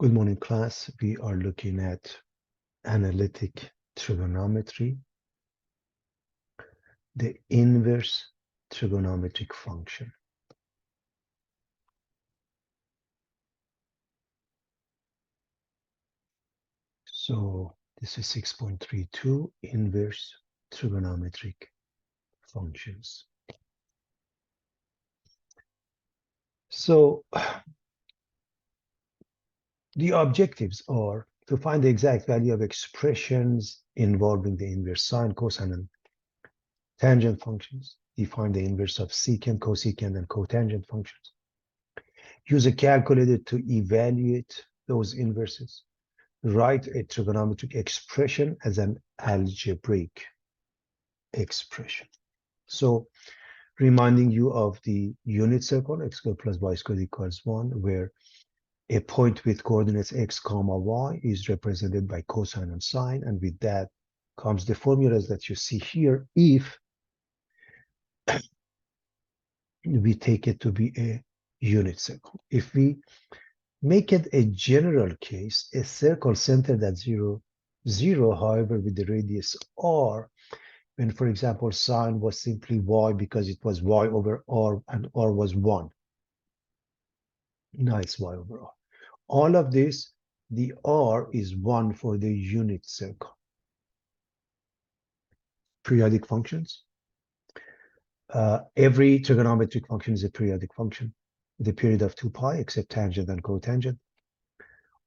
Good morning, class. We are looking at analytic trigonometry, the inverse trigonometric function. So this is 6.32, inverse trigonometric functions. So the objectives are to find the exact value of expressions involving the inverse sine, cosine, and tangent functions. Define the inverse of secant, cosecant, and cotangent functions. Use a calculator to evaluate those inverses. Write a trigonometric expression as an algebraic expression. So, reminding you of the unit circle, x squared plus y squared equals 1, where a point with coordinates x comma y is represented by cosine and sine, and with that comes the formulas that you see here if we take it to be a unit circle. If we make it a general case, a circle centered at 0, 0, however, with the radius r, when, for example, sine was simply y because it was y over r and r was 1. Nice, y over r. All of this, the r is 1 for the unit circle. Periodic functions. Every trigonometric function is a periodic function with a period of 2 pi, except tangent and cotangent.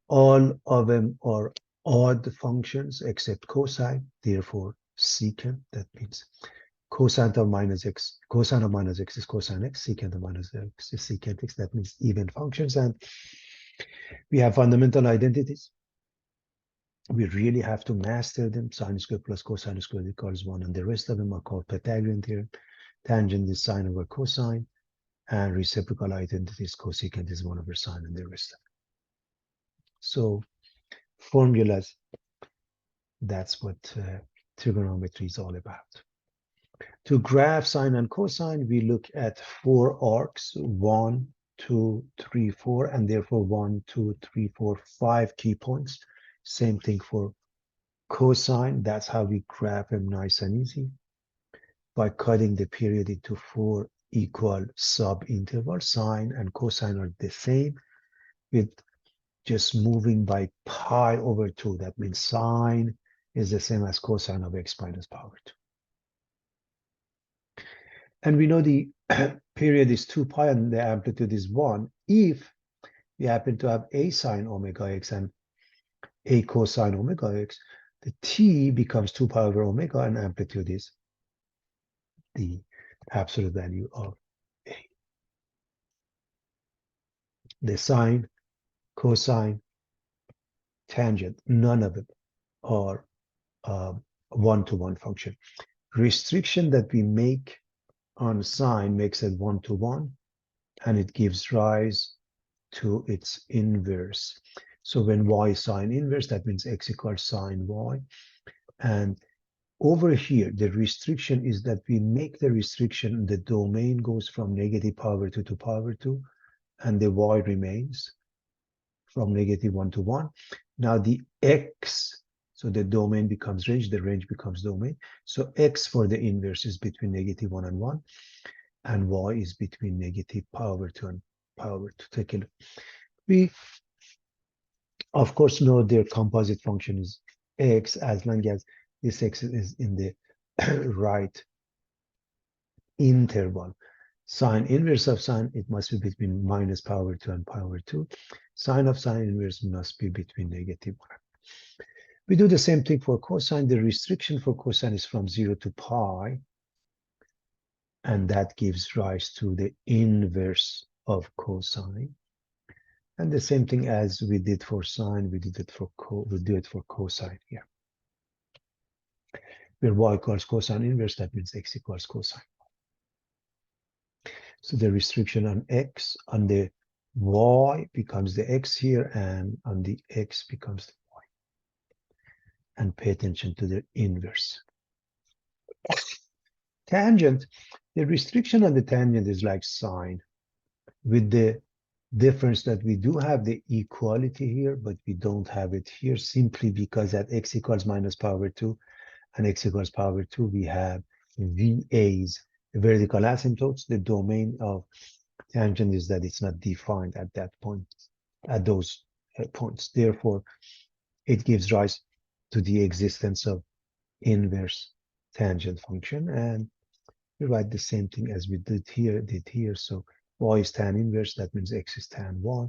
All of them are odd functions except cosine, therefore secant. That means cosine of minus x is cosine x, secant of minus x is secant x. That means even functions. And we have fundamental identities. We really have to master them. Sine squared plus cosine squared equals 1, and the rest of them are called Pythagorean theorem. Tangent is sine over cosine, and reciprocal identity is cosecant is 1 over sine, and the rest of them. So formulas, that's what trigonometry is all about. To graph sine and cosine, we look at 4 arcs, 1, 2, 3, 4, and therefore 1, 2, 3, 4, 5 key points. Same thing for cosine. That's how we graph them nice and easy by cutting the period into 4 equal sub-intervals. Sine and cosine are the same with just moving by pi over 2. That means sine is the same as cosine of x minus power 2. And we know the period is 2 pi and the amplitude is 1 if we happen to have a sine omega x and a cosine omega x. The t becomes 2 pi over omega, and amplitude is the absolute value of a. The sine, cosine, tangent, none of them are one-to-one function. Restriction that we make on sine makes it 1-to-1, and it gives rise to its inverse. So when y is sine inverse, that means x equals sine y. And over here, the restriction is that we make the restriction, the domain goes from negative power 2 to power 2, and the y remains from negative 1 to 1. Now the x, so the domain becomes range, the range becomes domain. So x for the inverse is between negative 1 and 1, and y is between negative power 2 and power 2. Take a look. We, of course, know their composite function is x as long as this x is in the right interval. Sine inverse of sine, it must be between minus power 2 and power 2. Sine of sine inverse must be between negative 1. We do the same thing for cosine. The restriction for cosine is from 0 to pi, and that gives rise to the inverse of cosine. And the same thing as we did for sine, we do it for cosine here. Where y equals cosine inverse, that means x equals cosine. So the restriction on x, on the y becomes the x here, and on the x becomes the y. And pay attention to the inverse. Tangent, the restriction on the tangent is like sine, with the Difference that we do have the equality here, but we don't have it here simply because at x equals minus power 2 and x equals power 2, we have VAs, vertical asymptotes. The domain of tangent is that it's not defined at that point, at those points. Therefore, it gives rise to the existence of inverse tangent function. And we write the same thing as we did here. So y is tan inverse, that means x is tan y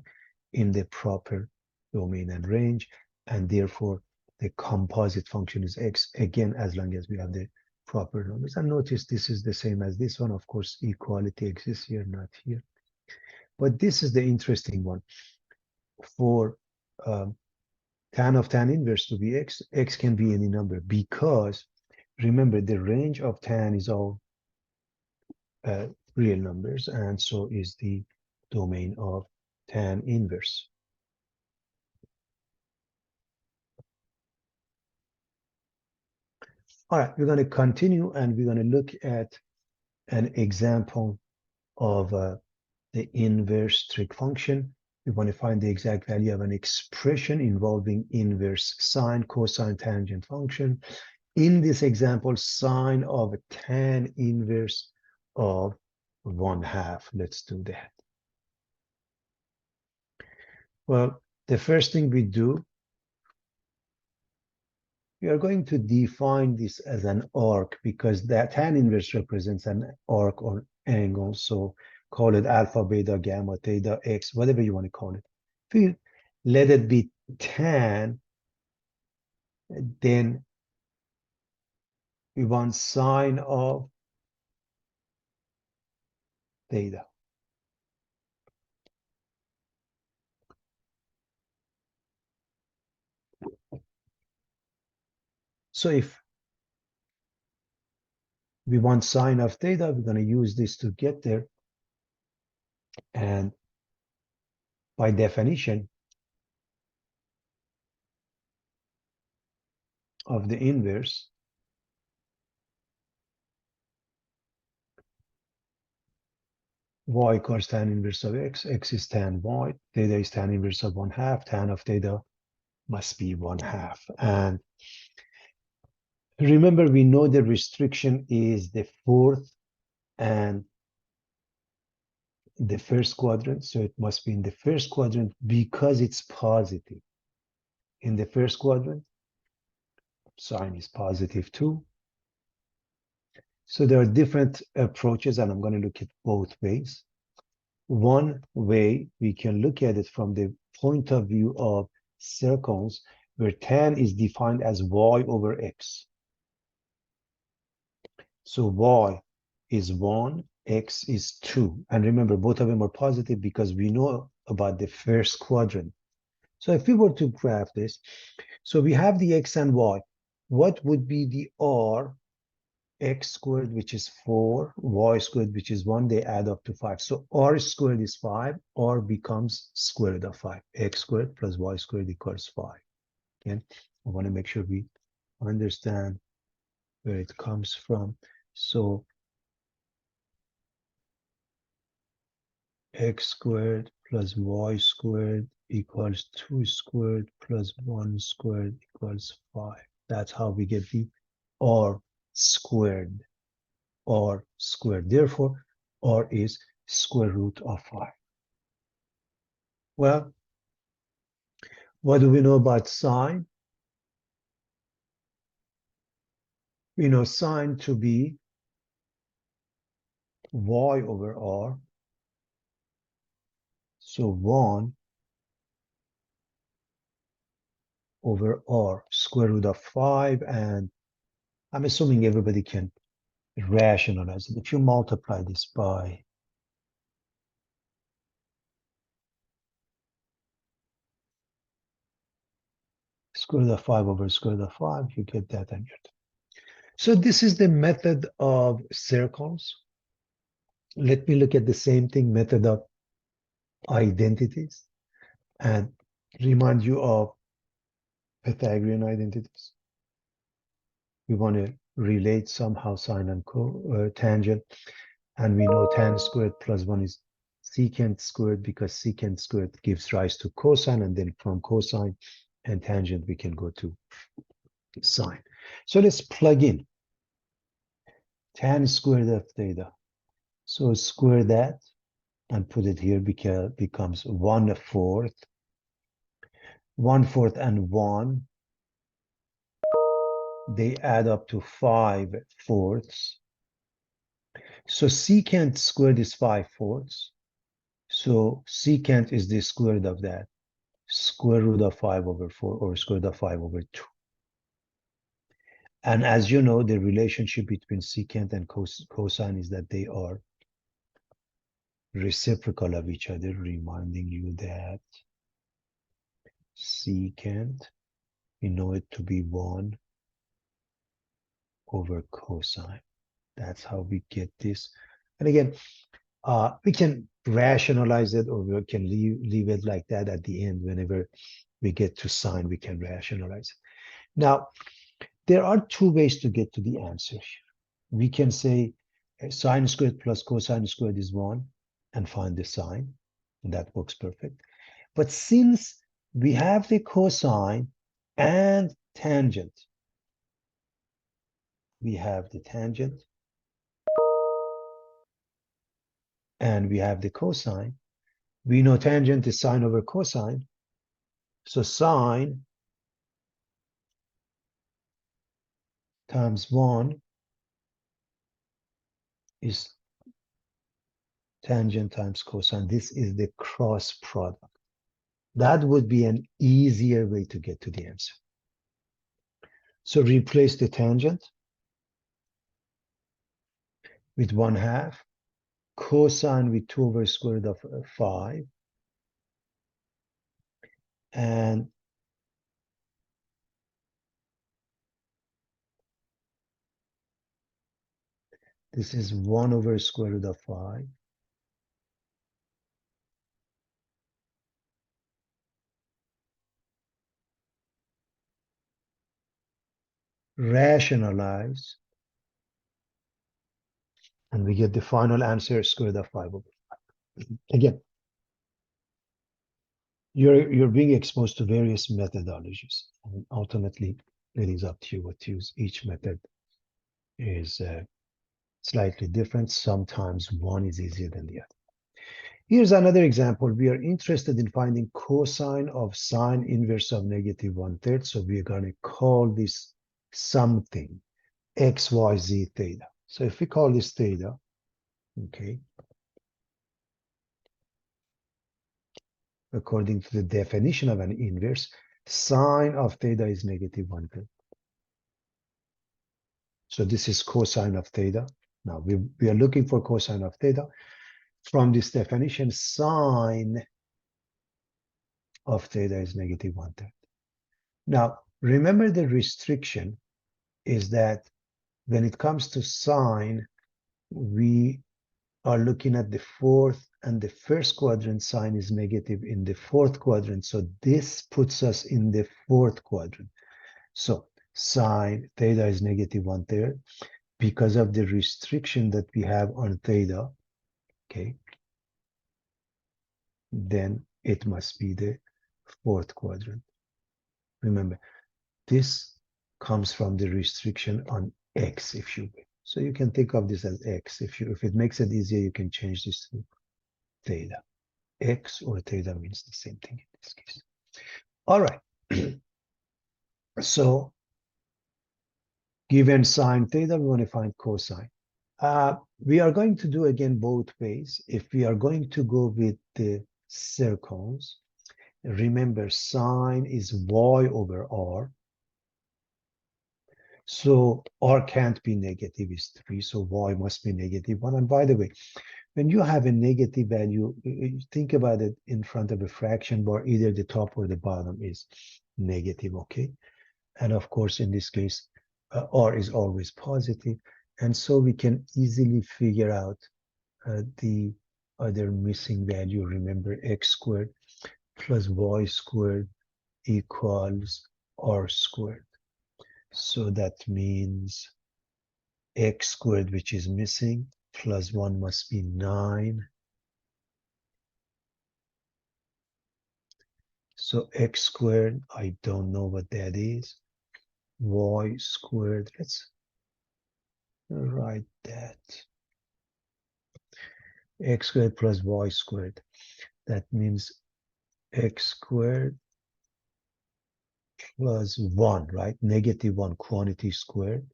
in the proper domain and range. And therefore, the composite function is x, again, as long as we have the proper numbers. And notice this is the same as this one. Of course, equality exists here, not here. But this is the interesting one. For tan of tan inverse to be x, x can be any number because remember the range of tan is all real numbers, and so is the domain of tan inverse. All right, we're going to continue and we're going to look at an example of the inverse trig function. We want to find the exact value of an expression involving inverse sine, cosine, tangent function. In this example, sine of tan inverse of 1/2. Let's do that. Well, the first thing we do, we are going to define this as an arc because that tan inverse represents an arc or angle. So call it alpha, beta, gamma, theta, x, whatever you want to call it. If you let it be tan, then we want sine of theta. So if we want sine of theta, we're going to use this to get there. And by definition of the inverse, y equals tan inverse of x, x is tan y, theta is tan inverse of 1/2, tan of theta must be 1/2. And remember, we know the restriction is the fourth and the first quadrant, so it must be in the first quadrant because it's positive. In the first quadrant, sine is positive 2. So there are different approaches, and I'm going to look at both ways. One way we can look at it from the point of view of circles, where tan is defined as y over x. So y is 1, x is 2. And remember, both of them are positive because we know about the first quadrant. So if we were to graph this, so we have the x and y. What would be the r? X squared, which is 4, y squared, which is 1, they add up to 5. So r squared is 5, r becomes square root of 5. X squared plus y squared equals 5. Again, I want to make sure we understand where it comes from. So x squared plus y squared equals 2 squared plus 1 squared equals 5. That's how we get the r squared. R squared. Therefore, r is square root of 5. Well, what do we know about sine? We know sine to be y over r. So 1 over r, square root of 5. And I'm assuming everybody can rationalize it. If you multiply this by square root of 5 over square root of 5, you get that and you're done. So this is the method of circles. Let me look at the same thing, method of identities, and remind you of Pythagorean identities. We want to relate somehow sine and tangent, and we know tan squared plus 1 is secant squared, because secant squared gives rise to cosine, and then from cosine and tangent we can go to sine. So let's plug in tan squared of theta. So square that and put it here, because becomes 1/4. 1/4 and 1, they add up to 5/4. So secant squared is 5/4. So secant is the square root of that, square root of 5/4, or square root of 5/2. And as you know, the relationship between secant and cosine is that they are reciprocal of each other, reminding you that secant, we know it to be 1/cosine. That's how we get this. And again, we can rationalize it, or we can leave it like that at the end. Whenever we get to sine, we can rationalize it. Now, there are two ways to get to the answer. We can say sine squared plus cosine squared is 1 and find the sine, and that works perfect. But since we have the cosine and tangent, we have the tangent and we have the cosine. We know tangent is sine over cosine. So sine times 1 is tangent times cosine. This is the cross product. That would be an easier way to get to the answer. So replace the tangent with 1/2, cosine with 2/square root of 5, and this is 1/square root of 5. Rationalize, and we get the final answer, square root of 5/5. Again, you're being exposed to various methodologies, and ultimately it is up to you what to use. Each method is slightly different. Sometimes one is easier than the other. Here's another example. We are interested in finding cosine of sine inverse of -1/3. So we are going to call this something, xyz theta. So if we call this theta, okay, according to the definition of an inverse, sine of theta is -1/3. So this is cosine of theta. Now we are looking for cosine of theta. From this definition, sine of theta is -1/3. Now, remember, the restriction is that when it comes to sine, we are looking at the fourth and the first quadrant. Sine is negative in the fourth quadrant. So this puts us in the fourth quadrant. So sine theta is -1/3 because of the restriction that we have on theta. Okay. Then it must be the fourth quadrant. Remember, this comes from the restriction on x, if you will. So you can think of this as x. If it makes it easier, you can change this to theta. X or theta means the same thing in this case. All right. So given sine theta, we want to find cosine. We are going to do again both ways. If we are going to go with the circles, remember sine is y/r. So r can't be negative, is 3, so y must be -1. And by the way, when you have a negative value, think about it in front of a fraction bar, either the top or the bottom is negative, okay? And of course, in this case, r is always positive. And so we can easily figure out the other missing value. Remember, x squared plus y squared equals r squared. So that means x squared, which is missing, plus 1 must be 9, So x squared, I don't know what that is. Y squared, let's write that. X squared plus y squared. That means x squared plus 1, right? Negative 1 quantity squared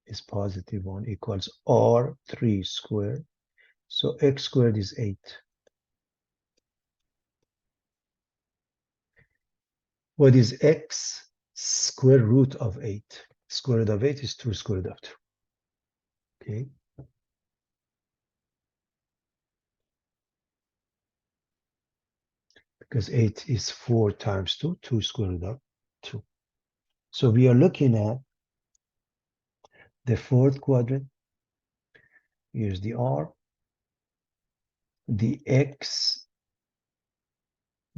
is positive 1 equals R3 squared. So x squared is 8. What is x? Square root of 8. Square root of 8 is 2 square root of 2. Okay. Because 8 is 4 times 2, 2 square root of 2. So we are looking at the fourth quadrant. Here's the R. The x,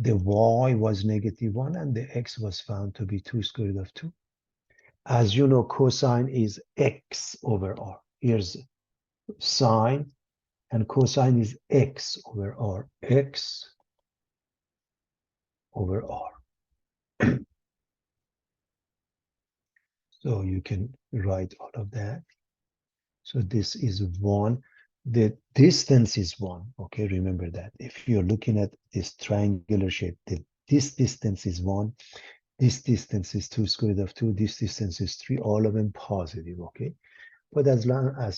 the y was negative 1, and the x was found to be 2 square root of 2. As you know, cosine is x over r. Here's sine, and cosine is x over r. X over r. So you can write all of that. So this is 1. The distance is 1. Okay, remember that. If you're looking at this triangular shape, this distance is 1. This distance is 2 square root of 2. This distance is 3. All of them positive. Okay. But as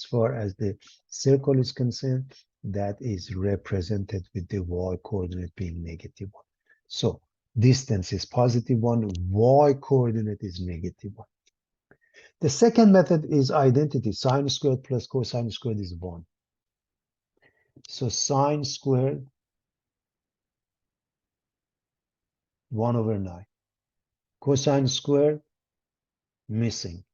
far as the circle is concerned, that is represented with the y coordinate being negative 1. So distance is positive 1. Y coordinate is negative 1. The second method is identity. Sine squared plus cosine squared is 1. So sine squared, 1 over 9. Cosine squared, missing.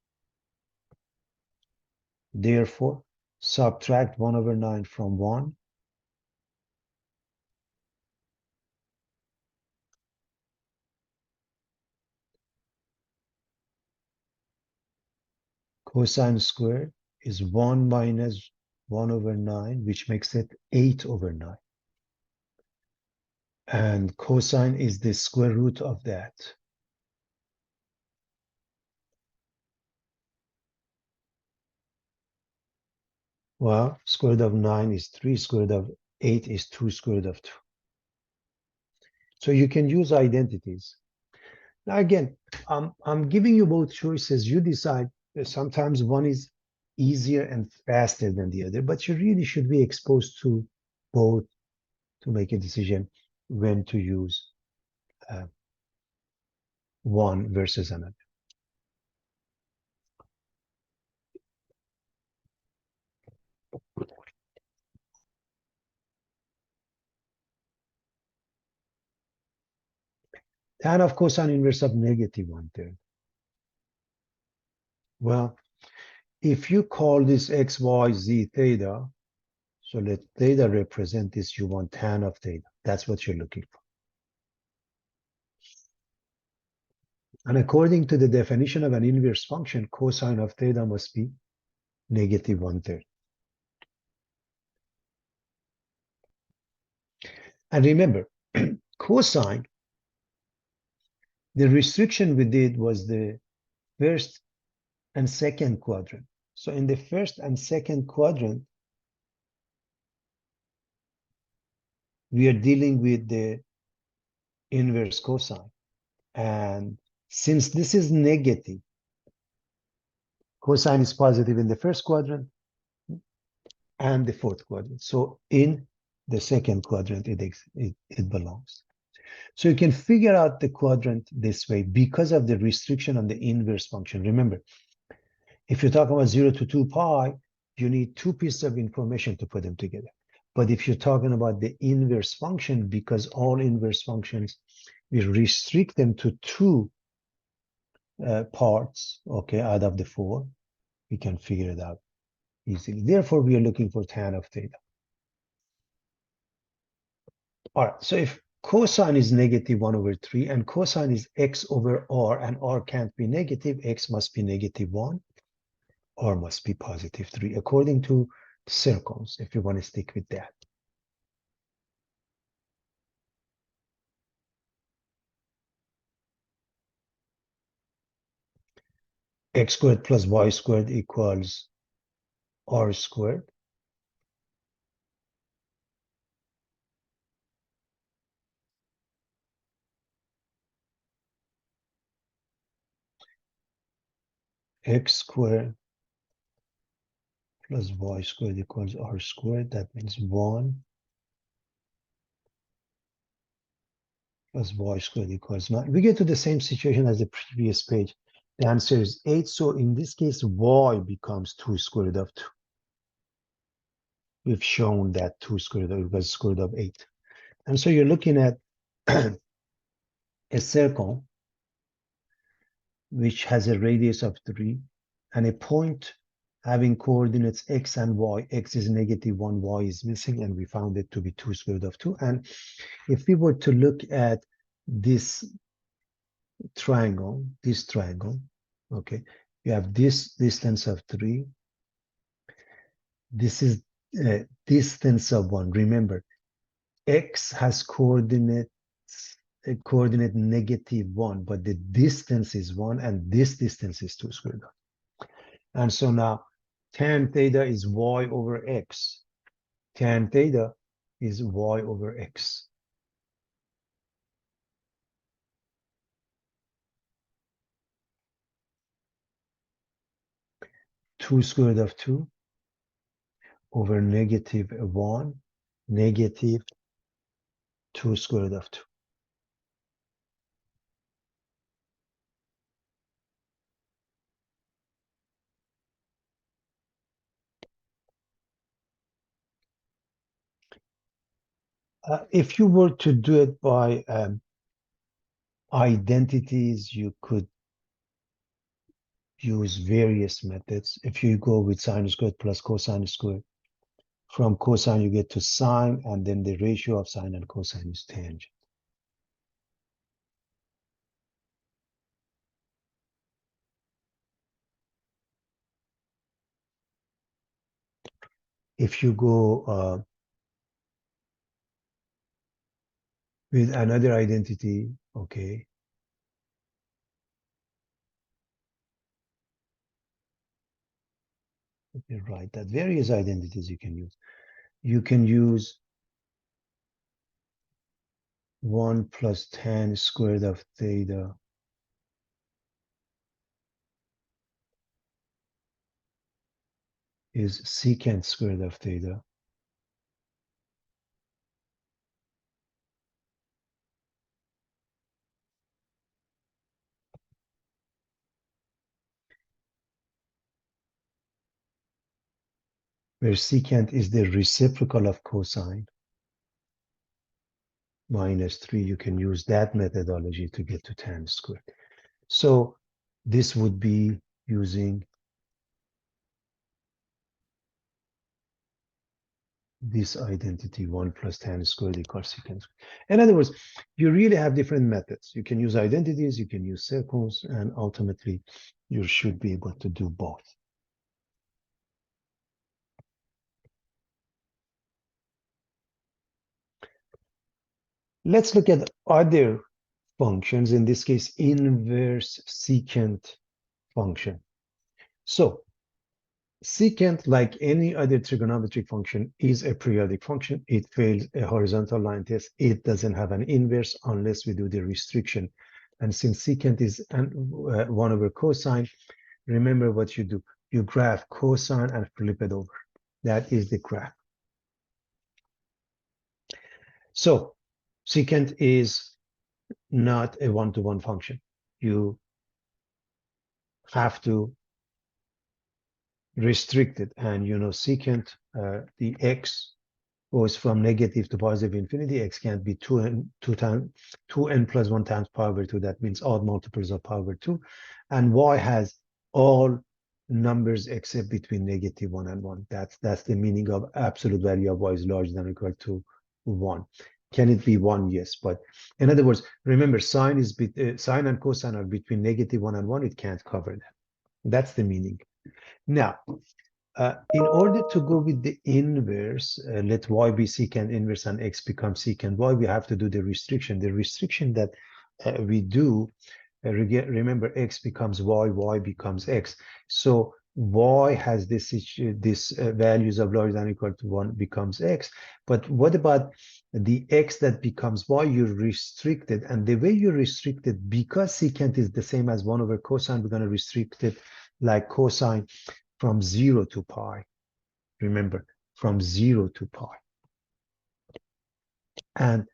Therefore, subtract 1 over 9 from 1. Cosine squared is 1 minus 1 over 9, which makes it 8 over 9. And cosine is the square root of that. Well, square root of 9 is 3, square root of 8 is 2 square root of 2. So you can use identities. Now again, I'm giving you both choices. You decide. Sometimes one is easier and faster than the other, but you really should be exposed to both to make a decision when to use one versus another. Tan of cosine inverse of negative 1/3. Well, if you call this x, y, z theta, so let theta represent this, you want tan of theta. That's what you're looking for. And according to the definition of an inverse function, cosine of theta must be negative 1/3. And remember, cosine, the restriction we did was the first and second quadrant. So in the first and second quadrant, we are dealing with the inverse cosine. And since this is negative, cosine is positive in the first quadrant and the fourth quadrant. So in the second quadrant, it belongs. So you can figure out the quadrant this way because of the restriction on the inverse function. Remember, if you're talking about 0 to 2 pi, you need two pieces of information to put them together. But if you're talking about the inverse function, because all inverse functions, we restrict them to two parts, okay, out of the four, we can figure it out easily. Therefore, we are looking for tan of theta. All right, so if cosine is negative 1 over 3 and cosine is x over r, and r can't be negative, x must be negative 1, r must be positive 3, according to circles, if you want to stick with that. x squared plus y squared equals r squared. X squared plus y squared equals r squared. That means 1 plus y squared equals 9. We get to the same situation as the previous page. The answer is 8. So in this case, y becomes 2 square root of 2. We've shown that 2 square root of equals square root of 8. And so you're looking at a circle which has a radius of 3 and a point having coordinates x and y. X is negative 1, y is missing, and we found it to be 2 square root of 2. And if we were to look at this triangle, okay, you have this distance of 3. This is distance of 1. Remember, x has coordinate negative 1, but the distance is 1, and this distance is 2 square root. And so now tan theta is y over x. Tan theta is y over x. Two square root of 2 over negative 1, negative 2 square root of 2. If you were to do it by identities, you could use various methods. If you go with sine squared plus cosine squared, from cosine you get to sine, and then the ratio of sine and cosine is tangent. If you go with another identity, okay, let me write that. Various identities you can use. You can use 1 plus tan squared of theta is secant squared of theta. Where secant is the reciprocal of cosine, minus 3. You can use that methodology to get to tan squared. So this would be using this identity, 1 plus tan squared equals secant squared. In other words, you really have different methods. You can use identities, you can use circles, and ultimately you should be able to do both. Let's look at other functions, in this case, inverse secant function. So secant, like any other trigonometric function, is a periodic function. It fails a horizontal line test. It doesn't have an inverse unless we do the restriction. And since secant is 1 over cosine, remember what you do. You graph cosine and flip it over. That is the graph. So secant is not a one-to-one function. You have to restrict it. And you know, secant, the x goes from negative to positive infinity. X can't be 2n plus 1 times power over 2. That means odd multiples of power over 2. And y has all numbers except between negative 1 and 1. That's the meaning of absolute value of y is larger than or equal to 1. Can it be 1? Yes. But in other words, remember, sine and cosine are between negative 1 and 1. It can't cover that. That's the meaning. Now, in order to go with the inverse, let y be secant inverse and x become secant y, we have to do the restriction. The restriction that we do remember, x becomes y, y becomes x. So y has this values of larger than or equal to 1 becomes x. But what about the x that becomes y? You're restricted. And the way you restrict it, because secant is the same as 1 over cosine, we're going to restrict it like cosine from 0 to pi. Remember, from 0 to pi. And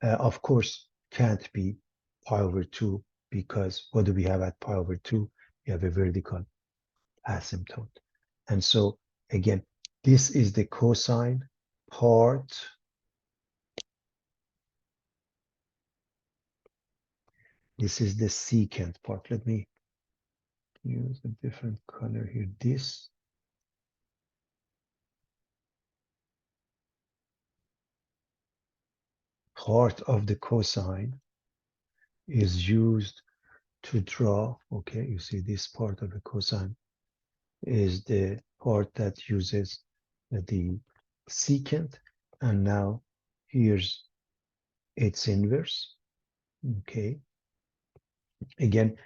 of course, can't be pi over 2, because what do we have at pi over 2? We have a vertical asymptote. And so again, this is the cosine part. This is the secant part. Let me use a different color here. This part of the cosine is used to draw, okay, you see this part of the cosine is the part that uses the secant, and now here's its inverse, okay. Again,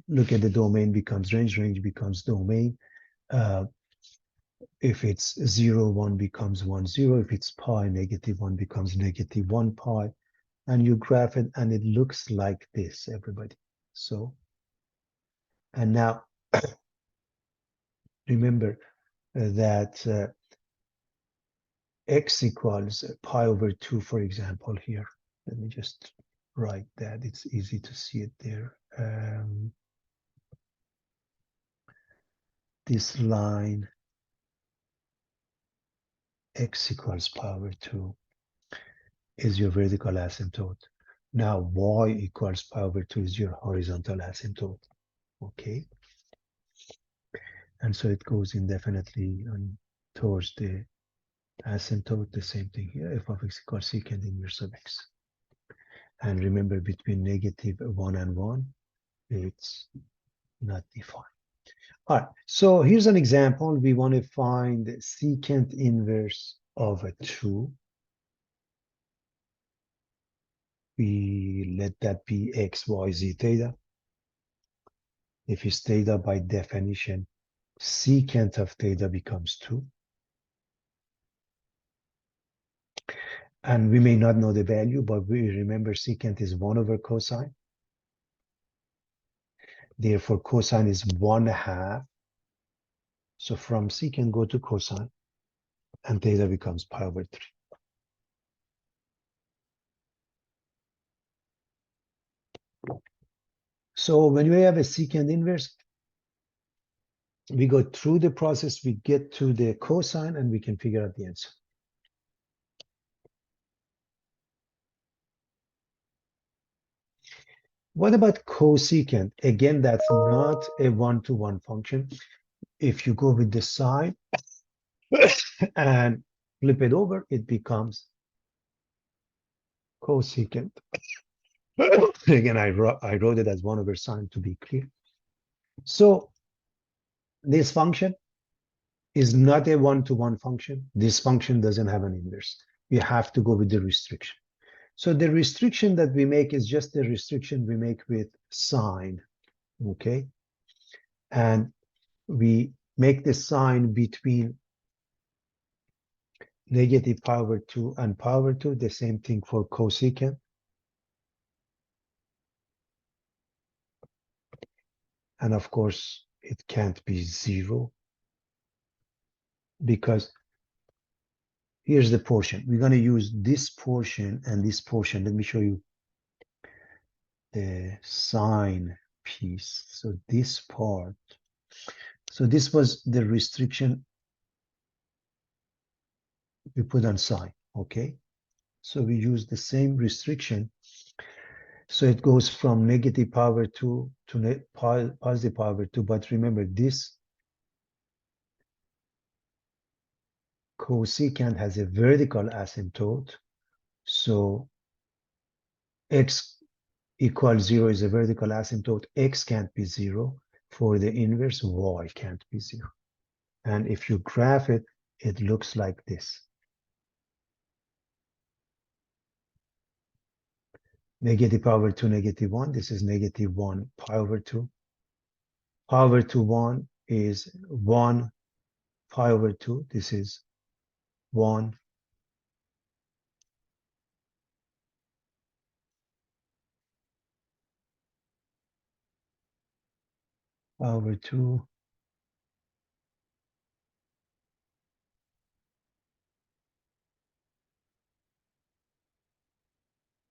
look at the domain becomes range, range becomes domain. If it's 0, 1 becomes 1, 0. If it's pi, -1 becomes -1 pi. And you graph it, and it looks like this, everybody. So, and now, remember that x equals pi over 2, for example, here. Let me just write that. It's easy to see it there. This line, x equals pi over 2, is your vertical asymptote. Now, y equals pi over 2 is your horizontal asymptote. Okay? And so it goes indefinitely towards the asymptote. The same thing here, f of x equals secant inverse of x. And remember, between -1 and 1, it's not defined. All right, so here's an example. We want to find secant inverse of a 2. We let that be x, y, z, theta. If it's theta, by definition, secant of theta becomes 2. And we may not know the value, but we remember secant is 1 over cosine. Therefore, cosine is 1/2. So from secant, go to cosine, and theta becomes pi over 3. So when we have a secant inverse, we go through the process, we get to the cosine, and we can figure out the answer. What about cosecant? Again, that's not a one-to-one function. If you go with the sine and flip it over, it becomes cosecant. Again, I wrote it as 1 over sine to be clear. So this function is not a one-to-one function. This function doesn't have an inverse. We have to go with the restriction. So the restriction that we make is just the restriction we make with sine, okay? And we make the sign between negative pi over 2 and pi over 2, the same thing for cosecant. And of course, it can't be 0, because here's the portion. We're going to use this portion and this portion. Let me show you the sine piece. So this part. So this was the restriction we put on sine, okay? So we use the same restriction. So it goes from negative pi over 2 to positive pi over 2. But remember, this cosecant has a vertical asymptote. So x equals 0 is a vertical asymptote. X can't be 0. For the inverse, y can't be 0. And if you graph it, it looks like this. Negative pi over 2, negative 1. This is negative 1 pi over 2. Pi over 2, 1 is 1 pi over 2. This is 1 pi over 2.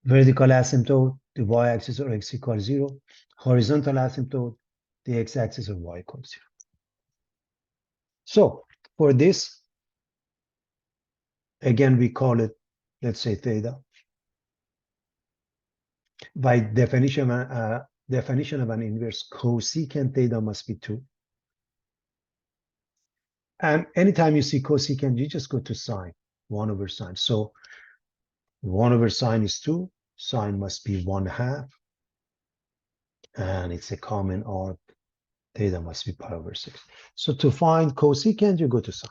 Vertical asymptote, the y-axis or x equals 0. Horizontal asymptote, the x-axis or y equals 0. So for this, again, we call it, let's say, theta. By definition of an inverse, cosecant theta must be 2. And anytime you see cosecant, you just go to sine, 1 over sine. So 1 over sine is 2. Sine must be 1/2. And it's a common arc. Theta must be pi over 6. So to find cosecant, you go to sine.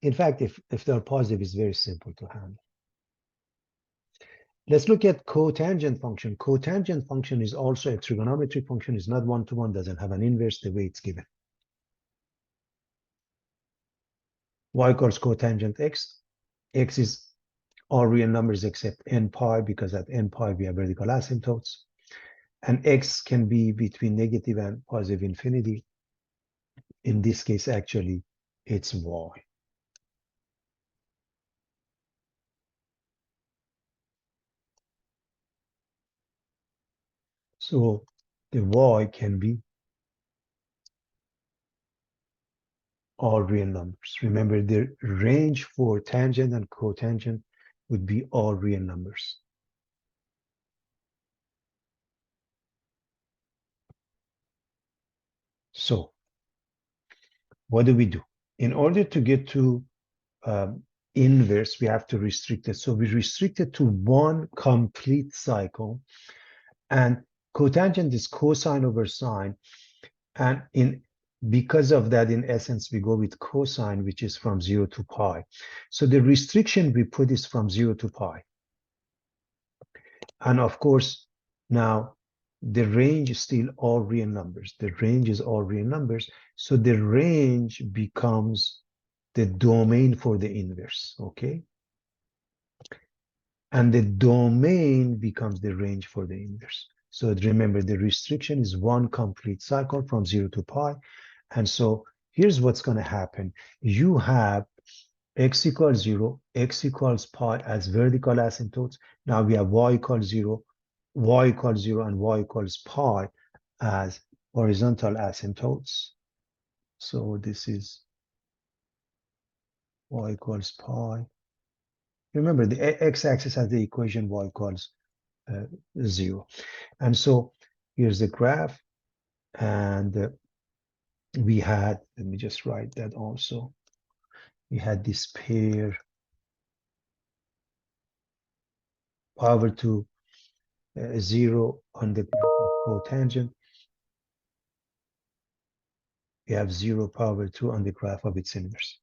In fact, if they're positive, it's very simple to handle. Let's look at cotangent function. Cotangent function is also a trigonometric function. It's not one-to-one, doesn't have an inverse the way it's given. Y equals cotangent x. X is all real numbers except n pi, because at n pi we have vertical asymptotes. And x can be between negative and positive infinity. In this case, actually, it's y. So the y can be all real numbers. Remember, the range for tangent and cotangent would be all real numbers. So what do we do? In order to get to inverse, we have to restrict it. So we restrict it to one complete cycle. And cotangent is cosine over sine. And because of that, in essence, we go with cosine, which is from 0 to pi. So the restriction we put is from 0 to pi. And of course, now the range is still all real numbers. The range is all real numbers. So the range becomes the domain for the inverse, okay? And the domain becomes the range for the inverse. So remember, the restriction is one complete cycle from 0 to pi. And so here's what's going to happen. You have x equals 0, x equals pi as vertical asymptotes. Now we have y equals 0, and y equals pi as horizontal asymptotes. So this is y equals pi. Remember, the x-axis has the equation y equals 0. And so here's the graph. And we had, let me just write that also. We had this pair pi over 2, 0 on the graph of cotangent. We have 0 pi over 2 on the graph of its inverse.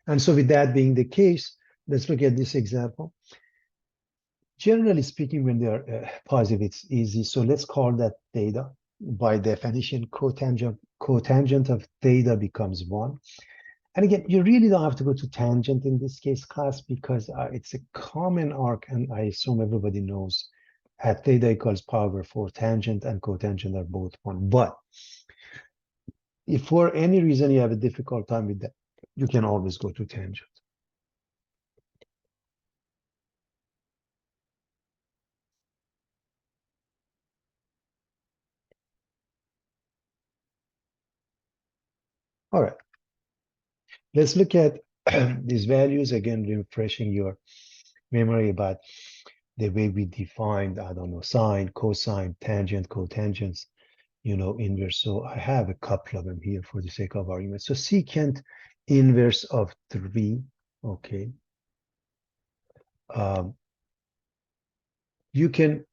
And so with that being the case, let's look at this example. Generally speaking, when they are positive, it's easy. So let's call that theta. By definition, cotangent of theta becomes 1. And again, you really don't have to go to tangent in this case, class, because it's a common arc, and I assume everybody knows at theta equals pi over 4, tangent and cotangent are both 1. But if for any reason you have a difficult time with that, you can always go to tangent. All right. Let's look at these values again, refreshing your memory about the way we defined, I don't know, sine, cosine, tangent, cotangents, inverse. So I have a couple of them here for the sake of argument. So secant inverse of 3, okay. You can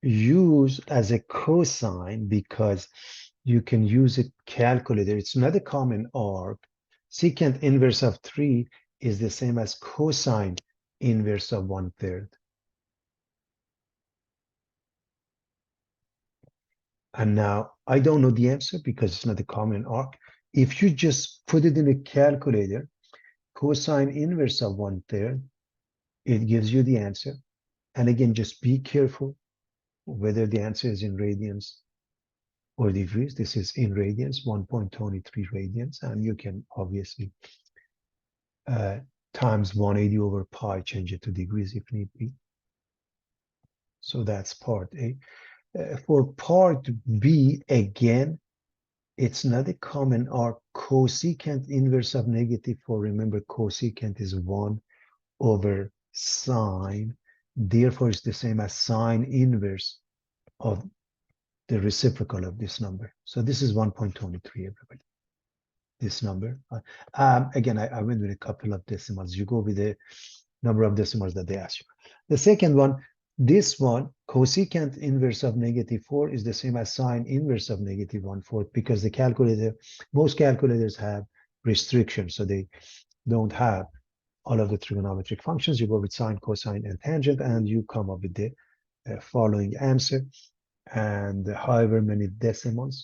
use as a cosine because you can use a calculator. It's not a common arc. Secant inverse of 3 is the same as cosine inverse of 1/3. And now I don't know the answer because it's not a common arc. If you just put it in a calculator, cosine inverse of 1/3, it gives you the answer. And again, just be careful whether the answer is in radians or degrees. This is in radians, 1.23 radians, and you can obviously times 180 over pi, change it to degrees if need be. So that's part A. For part B, again, it's not a common arc. Cosecant inverse of -4. Remember, cosecant is 1 over sine. Therefore, it's the same as sine inverse of the reciprocal of this number. So this is 1.23, everybody. This number. Again, I went with a couple of decimals. You go with the number of decimals that they ask you. The second one, this one, cosecant inverse of -4 is the same as sine inverse of -1/4 because the calculator, most calculators have restrictions, so they don't have all of the trigonometric functions. You go with sine, cosine, and tangent, and you come up with the following answer. And however many decimals,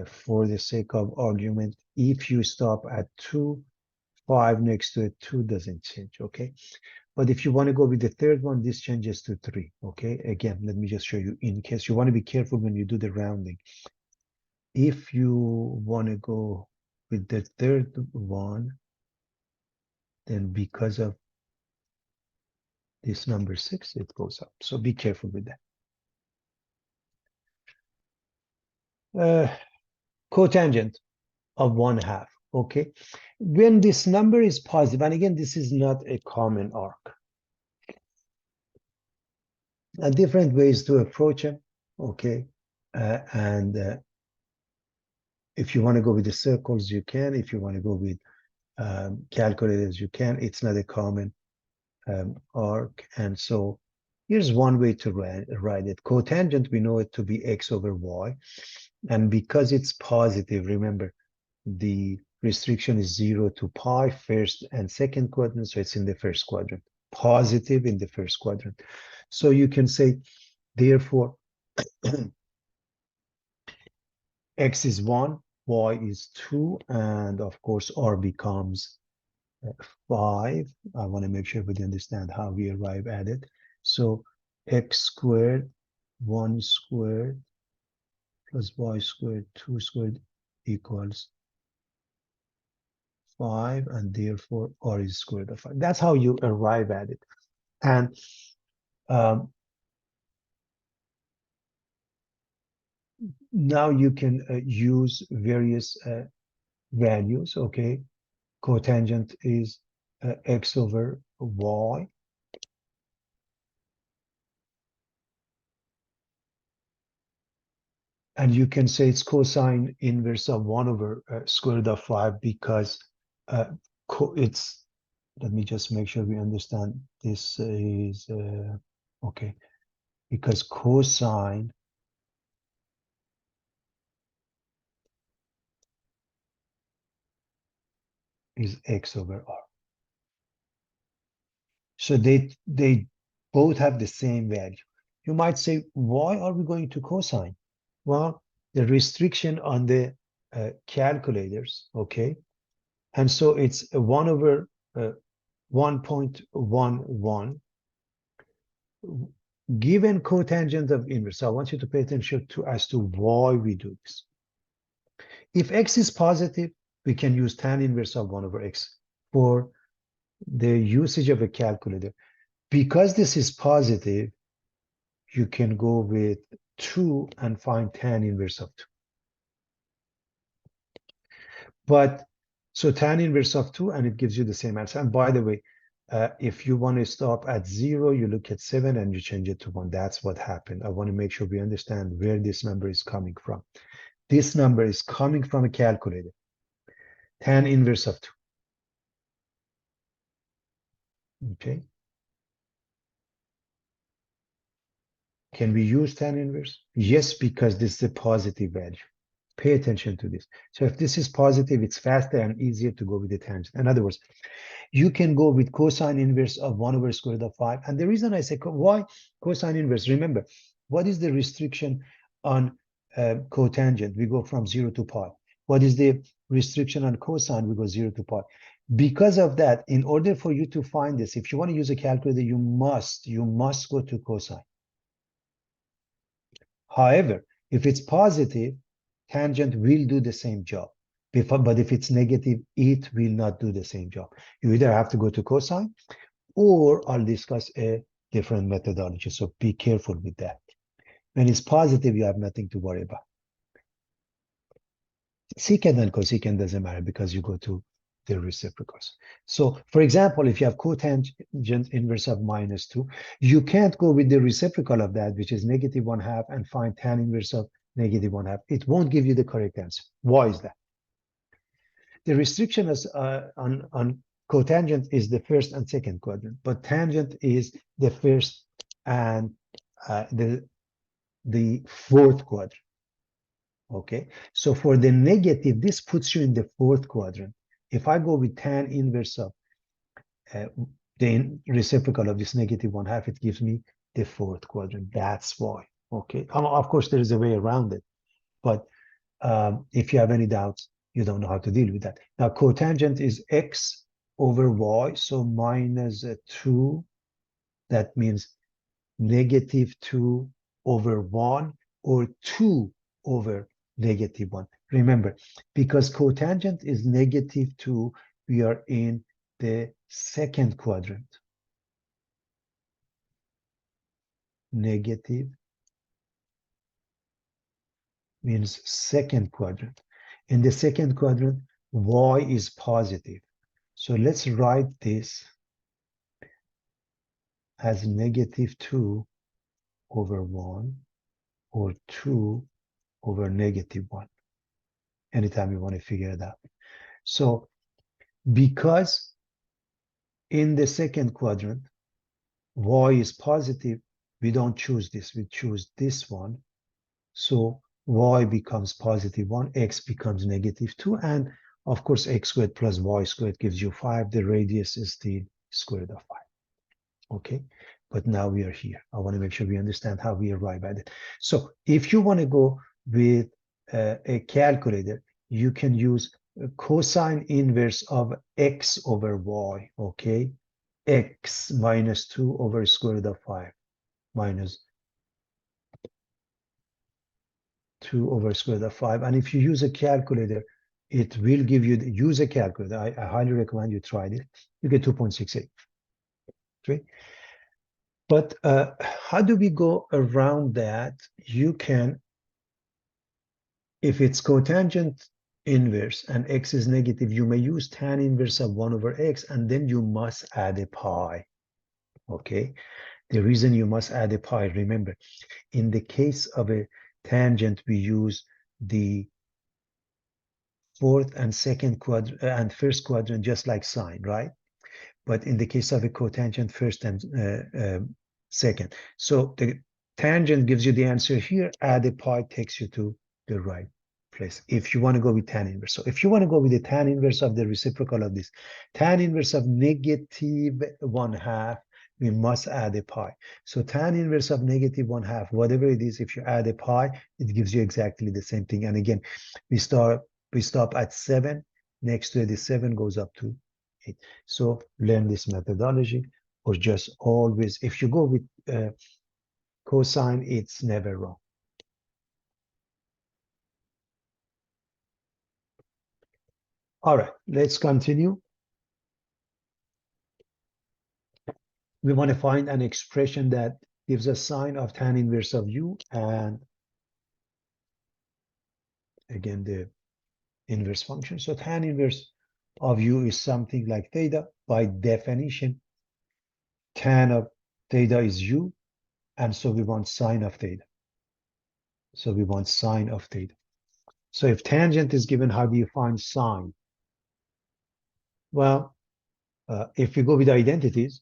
for the sake of argument, if you stop at 2, 5 next to it, 2 doesn't change, okay? But if you want to go with the third one, this changes to 3, okay? Again, let me just show you in case you want to be careful when you do the rounding. If you want to go with the third one, then because of this number 6, it goes up. So be careful with that. Cotangent of 1/2, okay? When this number is positive, and again, this is not a common arc. Different ways to approach it, okay? And if you want to go with the circles, you can. If you want to go with calculators, you can. It's not a common arc. And so here's one way to write it. Cotangent, we know it to be x over y. And because it's positive, remember, the restriction is 0 to pi, first and second quadrant, so it's in the first quadrant. Positive in the first quadrant. So you can say, therefore, x is 1, y is 2, and of course, r becomes 5. I want to make sure we understand how we arrive at it. So x squared, 1 squared, plus y squared, 2 squared equals 5, and therefore r is square root of 5. That's how you arrive at it. And now you can use various values, okay? Cotangent is x over y. And you can say it's cosine inverse of 1 over square root of 5 because it's, let me just make sure we understand. This is, okay, because cosine is x over r. So they both have the same value. You might say, why are we going to cosine? Well, the restriction on the calculators, okay? And so it's 1 over 1.11 given cotangent of inverse. So I want you to pay attention to as to why we do this. If x is positive, we can use tan inverse of 1 over x for the usage of a calculator. Because this is positive, you can go with 2 and find tan inverse of 2. But so tan inverse of 2, and it gives you the same answer. And by the way, if you want to stop at 0, you look at 7 and you change it to 1. That's what happened. I want to make sure we understand where this number is coming from. This number is coming from a calculator. Tan inverse of 2. Okay. Can we use tan inverse? Yes, because this is a positive value. Pay attention to this. So if this is positive, it's faster and easier to go with the tangent. In other words, you can go with cosine inverse of 1 over square root of 5. And the reason I say why cosine inverse, remember, what is the restriction on cotangent? We go from 0 to pi. What is the restriction on cosine? We go 0 to pi. Because of that, in order for you to find this, if you want to use a calculator, you must go to cosine. However, if it's positive, tangent will do the same job. But if it's negative, it will not do the same job. You either have to go to cosine, or I'll discuss a different methodology. So be careful with that. When it's positive, you have nothing to worry about. Secant and cosecant doesn't matter because you go to the reciprocals. So, for example, if you have cotangent inverse of -2, you can't go with the reciprocal of that, which is -1/2, and find tan inverse of -1/2. It won't give you the correct answer. Why is that? The restriction is on cotangent is the first and second quadrant, but tangent is the first and the fourth quadrant. Okay, so for the negative, this puts you in the fourth quadrant. If I go with tan inverse of the reciprocal of this -1/2, it gives me the fourth quadrant. That's why. Okay, of course, there is a way around it, but if you have any doubts, you don't know how to deal with that. Now, cotangent is x over y, so -2. That means -2 over 1, or 2 over -1. Remember, because cotangent is -2, we are in the second quadrant. Negative means second quadrant. In the second quadrant, y is positive. So let's write this as -2 over 1, or 2 over -1, anytime you want to figure it out. So because in the second quadrant, y is positive, we don't choose this, we choose this one. So y becomes +1, x becomes -2, and of course x squared plus y squared gives you 5. The radius is the square root of 5. Okay, but now we are here. I want to make sure we understand how we arrive at it. So if you want to go with a calculator, you can use cosine inverse of x over y. Okay, x -2 over square root of 5 minus 2 over square root of 5. And if you use a calculator, it will give you, use a calculator. I highly recommend you try it. You get 2.68. Okay. But how do we go around that? You can, if it's cotangent inverse and x is negative, you may use tan inverse of 1 over x, and then you must add a pi. Okay. The reason you must add a pi, remember, in the case of a tangent, we use the fourth and second quadrant and first quadrant, just like sine, right? But in the case of a cotangent, first and second. So the tangent gives you the answer here. Add a pi takes you to the right place if you want to go with tan inverse. So if you want to go with the tan inverse of the reciprocal of this, tan inverse of -1/2, we must add a pi. So tan inverse of -1/2, whatever it is, if you add a pi, it gives you exactly the same thing. And again, we stop at 7. Next to it, the 7 goes up to 8. So learn this methodology, or just always, if you go with cosine, it's never wrong. All right, let's continue. We want to find an expression that gives a sine of tan inverse of u, and again, the inverse function. So tan inverse of u is something like theta. By definition, tan of theta is u, and so we want sine of theta. So we want sine of theta. So if tangent is given, how do you find sine? Well, if we go with identities,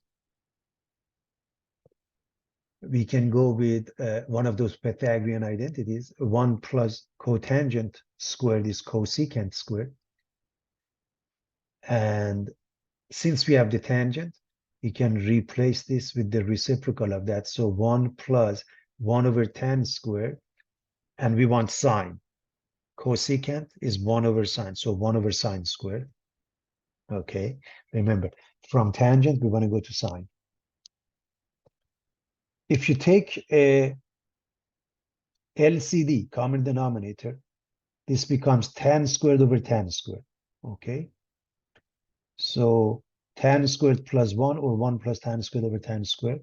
we can go with one of those Pythagorean identities. 1 plus cotangent squared is cosecant squared. And since we have the tangent, we can replace this with the reciprocal of that. So 1 plus 1 over tan squared. And we want sine. Cosecant is 1 over sine. So 1 over sine squared. Okay. Remember, from tangent, we want to go to sine. If you take a LCD, common denominator, this becomes tan squared over tan squared. Okay. So tan squared plus 1 or 1 plus tan squared over tan squared.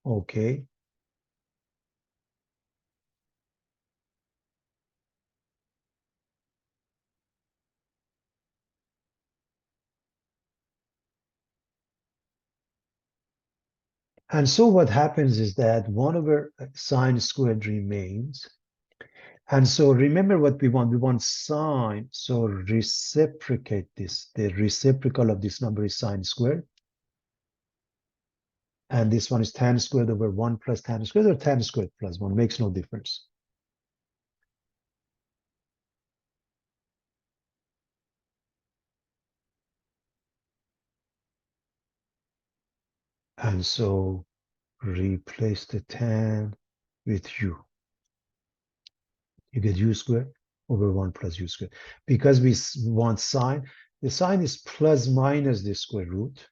Okay. And so what happens is that 1 over sine squared remains. And so remember what we want. We want sine. So reciprocate this. The reciprocal of this number is sine squared. And this one is tan squared over 1 plus tan squared, or tan squared plus 1. Makes no difference. And so replace the tan with u. You get u squared over 1 plus u squared. Because we want sine, the sine is plus minus the square root.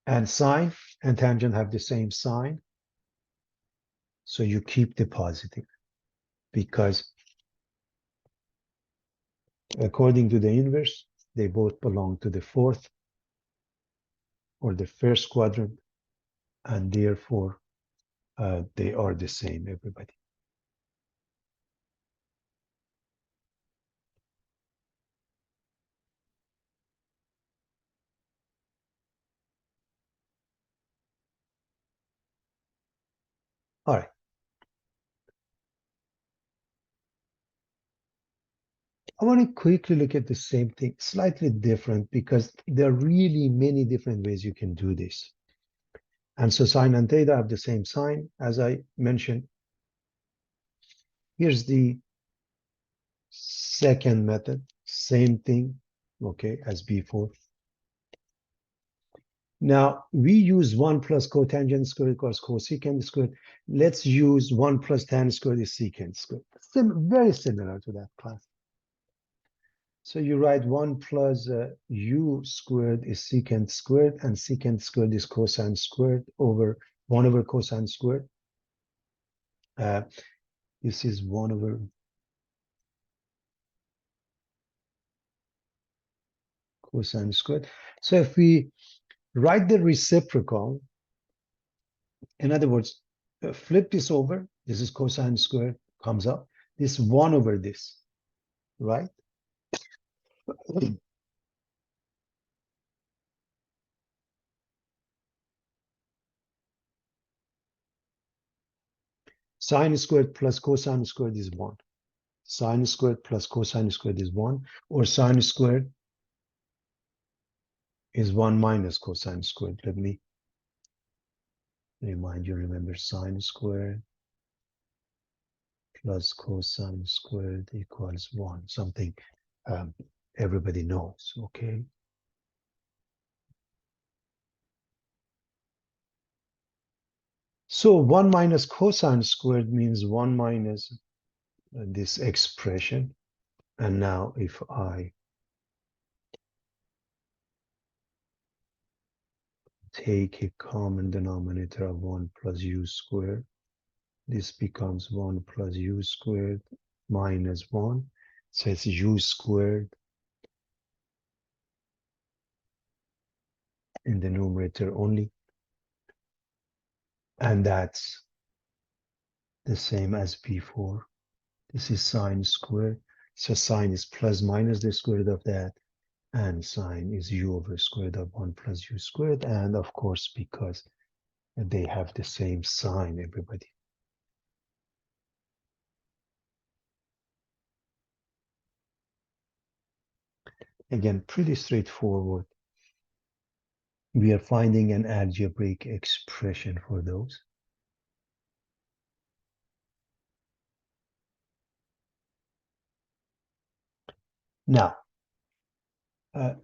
And sine and tangent have the same sign. So you keep the positive. Because according to the inverse, they both belong to the fourth or the first quadrant. And therefore, they are the same, everybody. All right. I want to quickly look at the same thing, slightly different, because there are really many different ways you can do this. And so sine and theta have the same sign, as I mentioned. Here's the second method, same thing, okay, as before. Now, we use 1 plus cotangent squared equals cosecant squared. Let's use 1 plus tan squared is secant squared. Very similar to that class. So you write 1 plus u squared is secant squared, and secant squared is cosine squared over 1 over cosine squared. This is 1 over cosine squared. So if we write the reciprocal, in other words, flip this over, this is cosine squared, comes up, this 1 over this, right? Sine squared plus cosine squared is 1. Sine squared plus cosine squared is 1, or sine squared is 1 minus cosine squared. Let me remind you, remember sine squared plus cosine squared equals 1, something everybody knows, okay? So 1 minus cosine squared means 1 minus this expression. And now if I take a common denominator of 1 plus u squared, this becomes 1 plus u squared minus 1. So it's u squared in the numerator only. And that's the same as before. This is sine squared. So sine is plus minus the square root of that. And sine is u over square root of 1 plus u squared. And of course, because they have the same sign, everybody. Again, pretty straightforward. we are finding an algebraic expression for those. Now,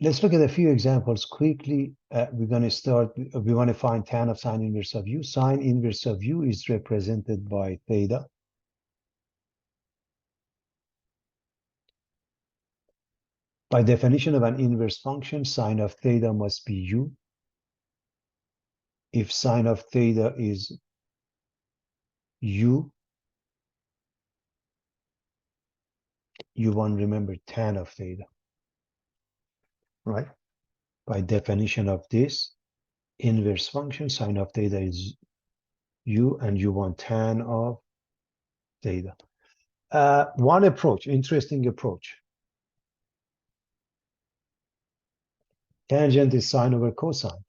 let's look at a few examples quickly. We're going to start, we want to find tan of sine inverse of u. Sine inverse of u is represented by theta. By definition of an inverse function, sine of theta must be u. If sine of theta is u, you want to remember tan of theta, right? By definition of this inverse function, sine of theta is u, and you want tan of theta. One approach, interesting approach. Tangent is sine over cosine.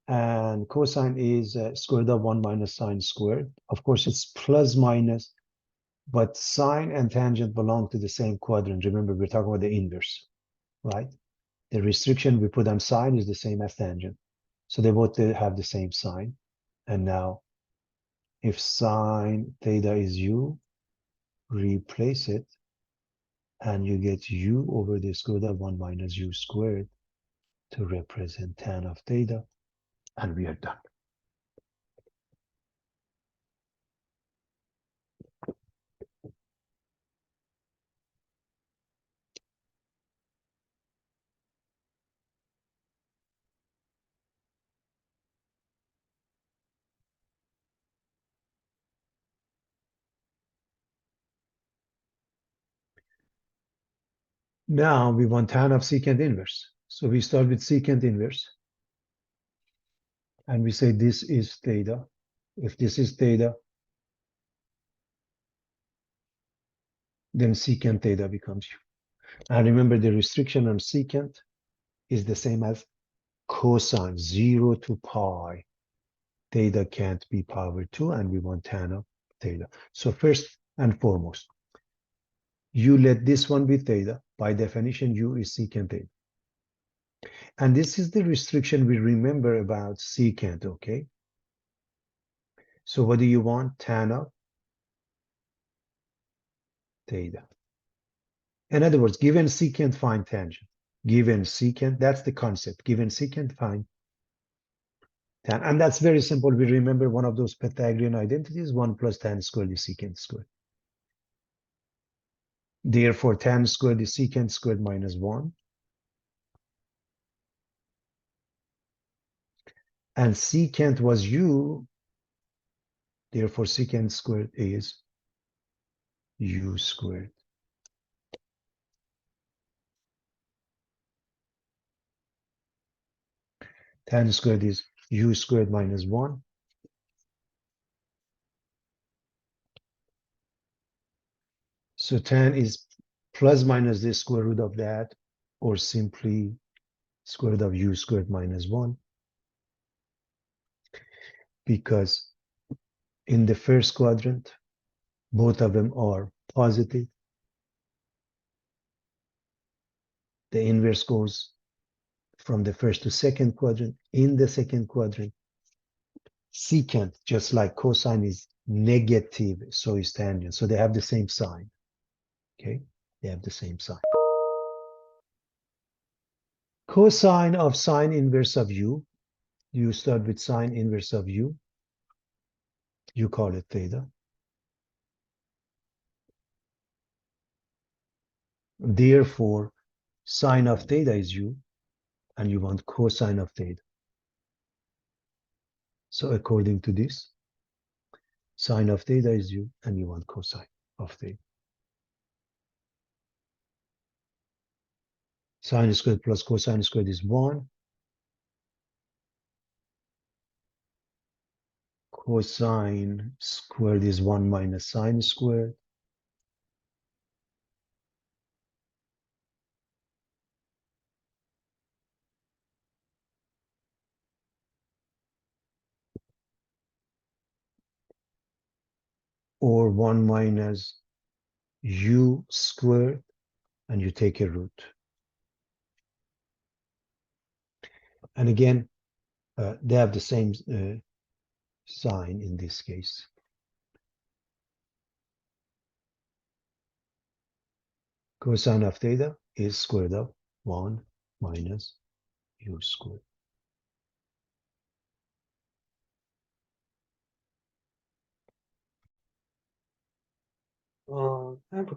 And cosine is square root of 1 minus sine squared. Of course, it's plus minus, but sine and tangent belong to the same quadrant. Remember, we're talking about the inverse, right? The restriction we put on sine is the same as tangent. So they both have the same sign. And now, if sine theta is u, replace it, and you get u over the square root of 1 minus u squared to represent tan of theta, and we are done. Now we want tan of secant inverse. So we start with secant inverse. And we say this is theta. If this is theta, then secant theta becomes u. And remember, the restriction on secant is the same as cosine, 0 to pi. Theta can't be power 2, and we want tan of theta. So first and foremost, you let this one be theta. By definition, u is secant theta. And this is the restriction we remember about secant, okay? So what do you want? Tan of theta. In other words, given secant, find tangent. Given secant, that's the concept. Given secant, find tan. And that's very simple. We remember one of those Pythagorean identities, 1 plus tan squared is secant squared. Therefore, tan squared is secant squared minus 1. And secant was u, therefore secant squared is u squared. Tan squared is u squared minus 1. So tan is plus minus the square root of that, or simply square root of u squared minus 1. Because in the first quadrant, both of them are positive. The inverse goes from the first to second quadrant. In the second quadrant, secant, just like cosine, is negative, so is tangent. So they have the same sign. Okay, they have the same sign. Cosine of sine inverse of u, you start with sine inverse of u. You call it theta. Therefore, sine of theta is u, and you want cosine of theta. So according to this, sine of theta is u, and you want cosine of theta. Sine squared plus cosine squared is 1. Cosine squared is 1 minus sine squared. Or 1 minus u squared, and you take a root. And again, They have the same sign in this case. Cosine of theta is square root of 1 minus u squared. I have a